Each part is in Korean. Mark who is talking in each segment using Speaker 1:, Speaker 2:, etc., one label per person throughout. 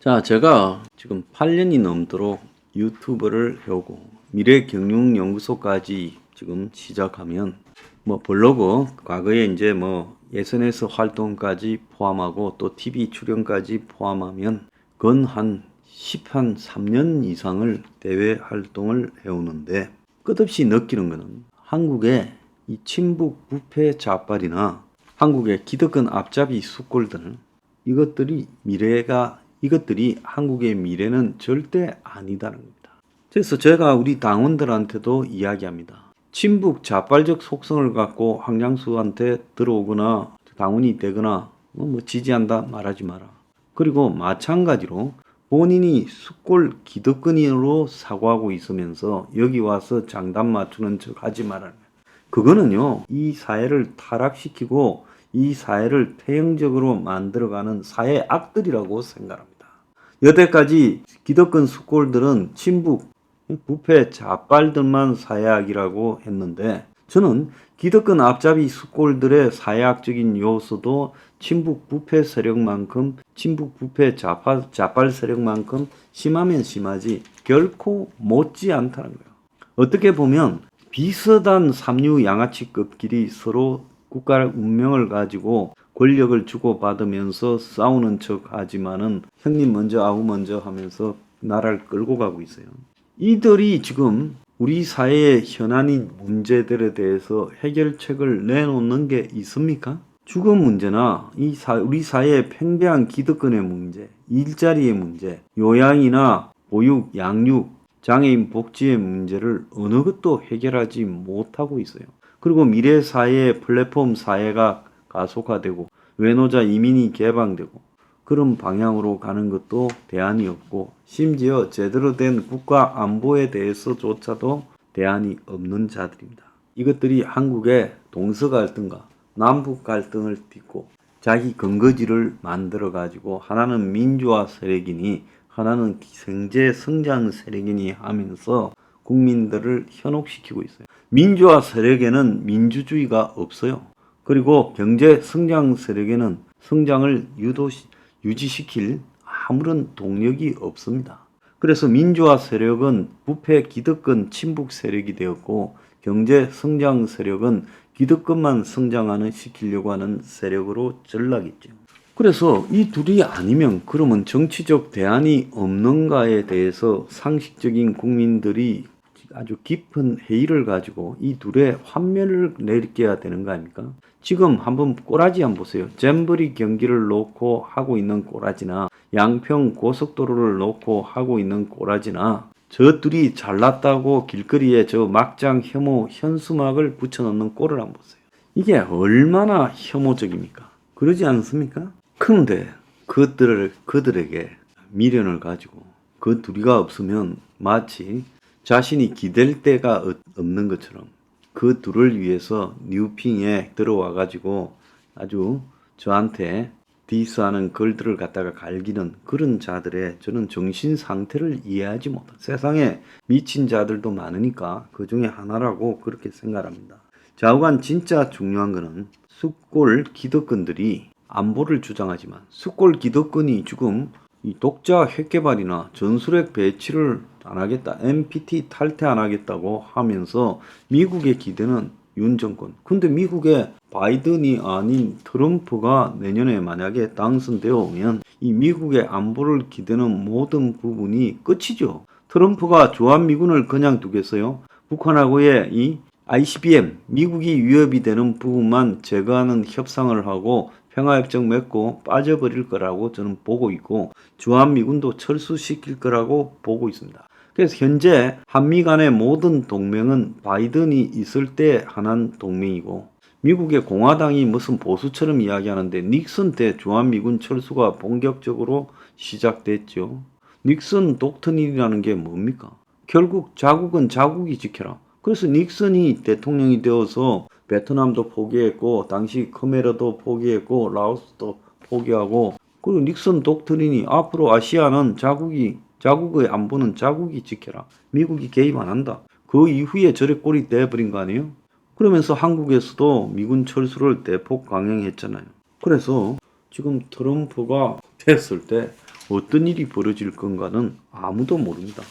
Speaker 1: 자, 제가 지금 8년이 넘도록 유튜브를 해오고 미래경영연구소까지 지금 시작하면 블로그 과거에 이제 SNS 활동까지 포함하고 또 TV 출연까지 포함하면 건 한 3년 이상을 대외 활동을 해오는데 끝없이 느끼는 것은 한국의 이 친북 부패 좌빨이나 한국의 기득권 앞잡이 수꼴들 이것들이 한국의 미래는 절대 아니다는 겁니다. 그래서 제가 우리 당원들한테도 이야기합니다. 친북 좌빨적 속성을 갖고 황장수한테 들어오거나 당원이 되거나 지지한다 말하지 마라. 그리고 마찬가지로 본인이 수골 기득권으로 사고하고 있으면서 여기 와서 장단 맞추는 척 하지 말아라. 그거는요, 이 사회를 타락시키고 이 사회를 폐형적으로 만들어가는 사회 악들이라고 생각합니다. 여태까지 기득권 수골들은 친북, 부패 좌빨들만 사회악이라고 했는데 저는 기득권 앞잡이 수골들의 사회악적인 요소도 친북 부패 세력만큼 친북 부패 좌빨 세력만큼 심하면 심하지 결코 못지 않다는 거예요. 어떻게 보면 비슷한 삼류 양아치급끼리 서로 국가의 운명을 가지고 권력을 주고받으면서 싸우는 척 하지만은 형님 먼저 아우 먼저 하면서 나라를 끌고 가고 있어요. 이들이 지금 우리 사회의 현안인 문제들에 대해서 해결책을 내놓는 게 있습니까? 주거 문제나 우리 사회의 팽배한 기득권의 문제, 일자리의 문제, 요양이나 보육, 양육, 장애인 복지의 문제를 어느 것도 해결하지 못하고 있어요. 그리고 미래 사회의 플랫폼 사회가 가속화되고 외노자 이민이 개방되고 그런 방향으로 가는 것도 대안이 없고 심지어 제대로 된 국가 안보에 대해서조차도 대안이 없는 자들입니다. 이것들이 한국의 동서 갈등과 남북 갈등을 딛고 자기 근거지를 만들어 가지고 하나는 민주화 세력이니 하나는 경제 성장 세력이니 하면서 국민들을 현혹시키고 있어요. 민주화 세력에는 민주주의가 없어요. 그리고 경제 성장 세력에는 성장을 유지시킬 아무런 동력이 없습니다. 그래서 민주화 세력은 부패 기득권 친북 세력이 되었고 경제 성장 세력은 기득권만 성장하는 시키려고 하는 세력으로 전락했죠. 그래서 이 둘이 아니면 그러면 정치적 대안이 없는가에 대해서 상식적인 국민들이 아주 깊은 회의를 가지고 이 둘의 환멸을 내려야 되는 거 아닙니까? 지금 한번 꼬라지 한번 보세요. 잼버리 경기를 놓고 하고 있는 꼬라지나 양평 고속도로를 놓고 하고 있는 꼬라지나 저 둘이 잘났다고 길거리에 저 막장 혐오 현수막을 붙여놓는 꼴을 한번 보세요. 이게 얼마나 혐오적입니까? 그러지 않습니까? 그런데 그들에게 미련을 가지고 그 둘이가 없으면 마치 자신이 기댈 데가 없는 것처럼 그 둘을 위해서 뉴핑에 들어와 가지고 아주 저한테 디스하는 글들을 갖다가 갈기는 그런 자들의 저는 정신 상태를 이해하지 못한 세상에 미친 자들도 많으니까 그 중에 하나라고 그렇게 생각합니다. 좌우간 진짜 중요한 거는 수골 기득권들이 안보를 주장하지만 수골 기득권이 지금 이 독자 핵개발이나 전술핵 배치를 안 하겠다, NPT 탈퇴 안 하겠다고 하면서 미국의 기대는 윤 정권. 근데 미국의 바이든이 아닌 트럼프가 내년에 만약에 당선되어 오면 이 미국의 안보를 기대는 모든 부분이 끝이죠. 트럼프가 주한미군을 그냥 두겠어요? 북한하고의 이 ICBM, 미국이 위협이 되는 부분만 제거하는 협상을 하고 평화협정 맺고 빠져버릴 거라고 저는 보고 있고 주한미군도 철수시킬 거라고 보고 있습니다. 그래서 현재 한미 간의 모든 동맹은 바이든이 있을 때 하나는 동맹이고 미국의 공화당이 무슨 보수처럼 이야기하는데 닉슨 때 주한미군 철수가 본격적으로 시작됐죠. 닉슨 독트린이라는 게 뭡니까? 결국 자국은 자국이 지켜라. 그래서 닉슨이 대통령이 되어서 베트남도 포기했고 당시 khmer도 포기했고 라오스도 포기하고 그리고 닉슨 독트린이 앞으로 아시아는 자국의 안보는 자국이 지켜라. 미국이 개입 안 한다. 그 이후에 저래 꼴이 돼버린 거 아니에요? 그러면서 한국에서도 미군 철수를 대폭 강행했잖아요. 그래서 지금 트럼프가 됐을 때 어떤 일이 벌어질 건가는 아무도 모릅니다.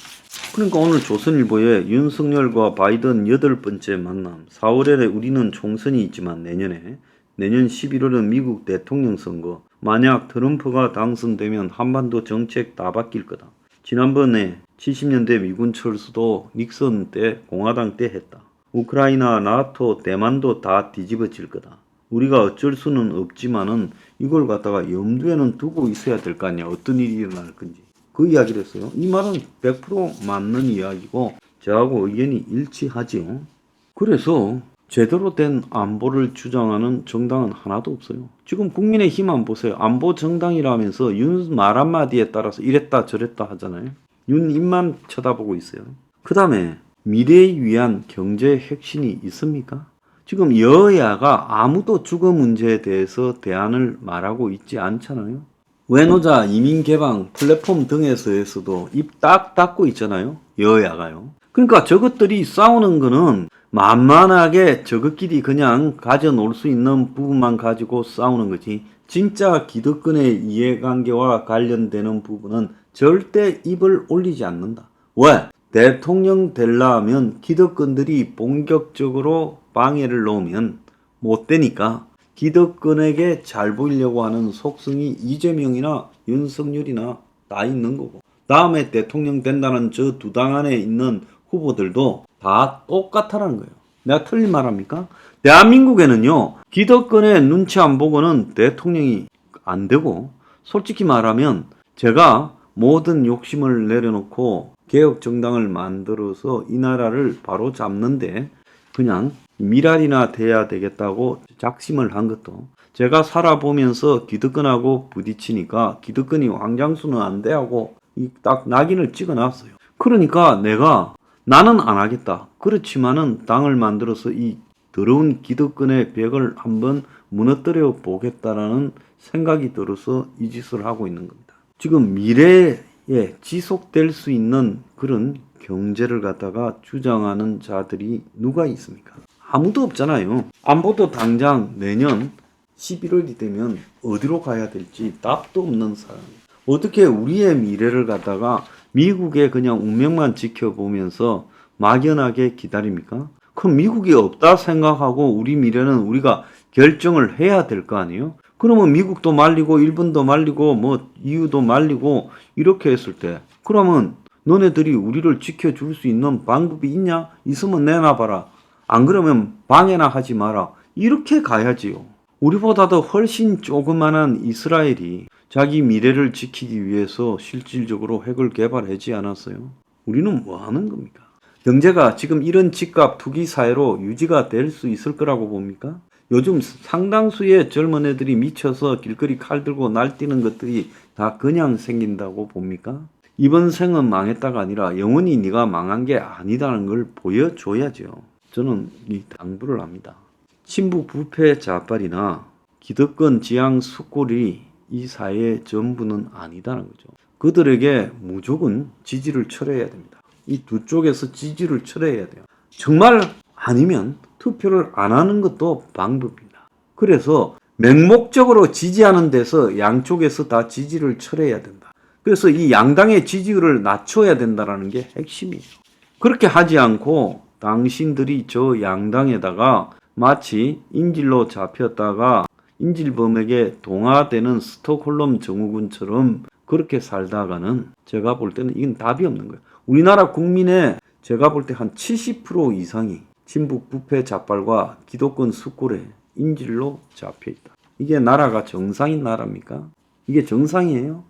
Speaker 1: 그러니까 오늘 조선일보에 윤석열과 바이든 8번째 만남, 4월에 우리는 총선이 있지만 내년 11월은 미국 대통령 선거, 만약 트럼프가 당선되면 한반도 정책 다 바뀔 거다. 지난번에 70년대 미군 철수도 닉슨 때 공화당 때 했다. 우크라이나, 나토, 대만도 다 뒤집어질 거다. 우리가 어쩔 수는 없지만은 이걸 갖다가 염두에는 두고 있어야 될 거 아니야. 어떤 일이 일어날 건지. 그 이야기를 했어요. 이 말은 100% 맞는 이야기고 저하고 의견이 일치하지요. 그래서 제대로 된 안보를 주장하는 정당은 하나도 없어요. 지금 국민의힘만 보세요. 안보 정당이라면서 윤 말 한마디에 따라서 이랬다 저랬다 하잖아요. 윤 입만 쳐다보고 있어요. 그 다음에 미래에 위한 경제 혁신이 있습니까? 지금 여야가 아무도 주거 문제에 대해서 대안을 말하고 있지 않잖아요. 외노자, 이민개방, 플랫폼 등에서도 입 딱 닫고 있잖아요. 여야가요. 그러니까 저것들이 싸우는 거는 만만하게 저것끼리 그냥 가져놓을 수 있는 부분만 가지고 싸우는 거지. 진짜 기득권의 이해관계와 관련되는 부분은 절대 입을 올리지 않는다. 왜? 대통령 되려면 기득권들이 본격적으로 방해를 놓으면 못 되니까 기득권에게 잘 보이려고 하는 속성이 이재명이나 윤석열이나 다 있는 거고, 다음에 대통령 된다는 저 두 당 안에 있는 후보들도 다 똑같다라는 거예요. 내가 틀린 말 합니까? 대한민국에는요, 기득권의 눈치 안 보고는 대통령이 안 되고, 솔직히 말하면 제가 모든 욕심을 내려놓고 개혁정당을 만들어서 이 나라를 바로 잡는데 그냥 미랄이나 돼야 되겠다고 작심을 한 것도, 제가 살아보면서 기득권하고 부딪히니까 기득권이 왕장수는 안 돼 하고 딱 낙인을 찍어놨어요. 그러니까 나는 안 하겠다. 그렇지만은 당을 만들어서 이 더러운 기득권의 벽을 한번 무너뜨려 보겠다라는 생각이 들어서 이 짓을 하고 있는 겁니다. 지금 미래에 지속될 수 있는 그런 경제를 갖다가 주장하는 자들이 누가 있습니까? 아무도 없잖아요. 안보도 당장 내년 11월이 되면 어디로 가야 될지 답도 없는 사람. 어떻게 우리의 미래를 갖다가 미국의 그냥 운명만 지켜보면서 막연하게 기다립니까? 그럼 미국이 없다 생각하고 우리 미래는 우리가 결정을 해야 될 거 아니에요? 그러면 미국도 말리고 일본도 말리고 뭐 EU도 말리고 이렇게 했을 때, 그러면 너네들이 우리를 지켜줄 수 있는 방법이 있냐? 있으면 내놔봐라. 안 그러면 방해나 하지 마라. 이렇게 가야지요. 우리보다도 훨씬 조그만한 이스라엘이 자기 미래를 지키기 위해서 실질적으로 핵을 개발하지 않았어요. 우리는 뭐 하는 겁니까? 경제가 지금 이런 집값 투기 사회로 유지가 될 수 있을 거라고 봅니까? 요즘 상당수의 젊은 애들이 미쳐서 길거리 칼 들고 날뛰는 것들이 다 그냥 생긴다고 봅니까? 이번 생은 망했다가 아니라 영원히 네가 망한 게 아니다는 걸 보여줘야죠. 저는 이 당부를 합니다. 친북 부패 좌빨이나 기득권 지향 수골이 이 사회의 전부는 아니다는 거죠. 그들에게 무조건 지지를 철회해야 됩니다. 이 두 쪽에서 지지를 철회해야 돼요. 정말 아니면 투표를 안 하는 것도 방법입니다. 그래서 맹목적으로 지지하는 데서 양쪽에서 다 지지를 철회해야 된다. 그래서 이 양당의 지지율을 낮춰야 된다는 게 핵심이에요. 그렇게 하지 않고 당신들이 저 양당에다가 마치 인질로 잡혔다가 인질범에게 동화되는 스톡홀름 증후군처럼 그렇게 살다가는 제가 볼 때는 이건 답이 없는 거예요. 우리나라 국민의 제가 볼 때 한 70% 이상이 친북 부패 좌빨과 기득권 수골에 인질로 잡혀있다. 이게 나라가 정상인 나라입니까? 이게 정상이에요?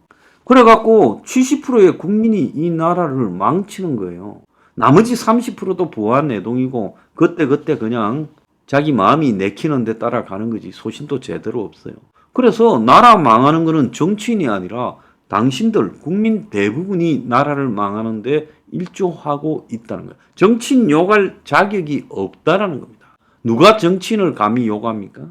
Speaker 1: 그래갖고 70%의 국민이 이 나라를 망치는 거예요. 나머지 30%도 부한 내동이고 그때 그냥 자기 마음이 내키는 데 따라가는 거지 소신도 제대로 없어요. 그래서 나라 망하는 거는 정치인이 아니라 당신들 국민 대부분이 나라를 망하는데 일조하고 있다는 거예요. 정치인 욕할 자격이 없다라는 겁니다. 누가 정치인을 감히 욕합니까?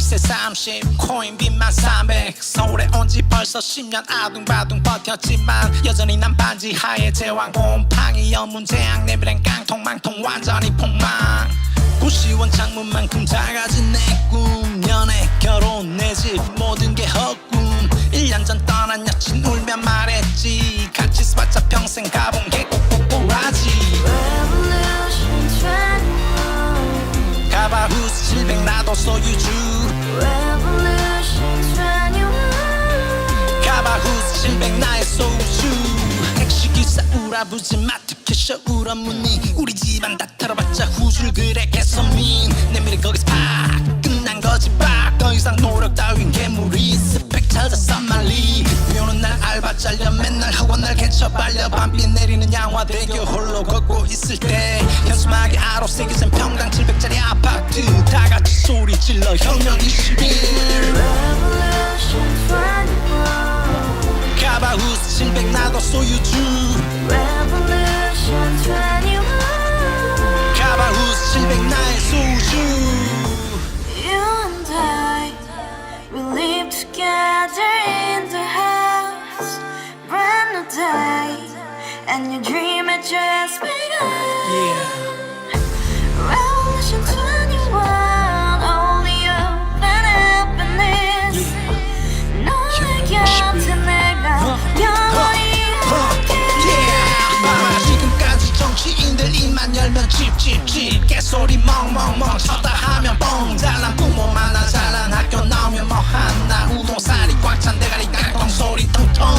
Speaker 2: 월세 30 코인빚만 300 서울에 온 지 벌써 10년 아둥바둥 버텼지만 여전히 난 반지 하에 제왕 곰팡이 연문제약 내비랑 깡통망통 완전히 폭망 고시원 창문만큼 작아진 내 꿈 연애 결혼 내 집 모든 게 헛꿈 1년 전 떠난 여친 울며 말했지 같이 살자 평생 가본 게 꼬꼬꼬라지
Speaker 3: Revolution 21
Speaker 2: 가바후스 700 나도 소유주
Speaker 3: Revolution 21
Speaker 2: 가바후스 700 나의 소유주 택시기사 우라부지 마트 캐셔 울어무니 우리 집안 다 털어봤자 후줄 그래 개선민 내 미래 거기서 팍 끝난 거지 팍더 이상 노력 따윈 괴물이 스펙 찾아서 말리 비오는 날 알바 잘려 맨날 학원 날 개쳐 발려 밤비 내리는 양화대교 홀로 걷고 있을 때 현수막에 아로새기 센 평당 700짜리 아파트 다같이 소리 질러 혁명 21
Speaker 3: Revolution 21
Speaker 2: 가바후스 700 나도 소유주
Speaker 3: Revolution 21
Speaker 2: 가바후스 700 나의 소유주
Speaker 3: You and I, we live together in the house. Brand new day, and your dream had just begun. Revolution 21, only open happiness. 너의 곁에 내가 영원히
Speaker 2: Yeah. 지금까지 정치인들 입만 열면 찝찝찝 개소리 멍멍멍 쳤다 하면 뻥 잘난 부모 만나 잘난 학교 나오면 뭐 하나 우동살이 꽉 찬 대가리 깡통 소리 텅텅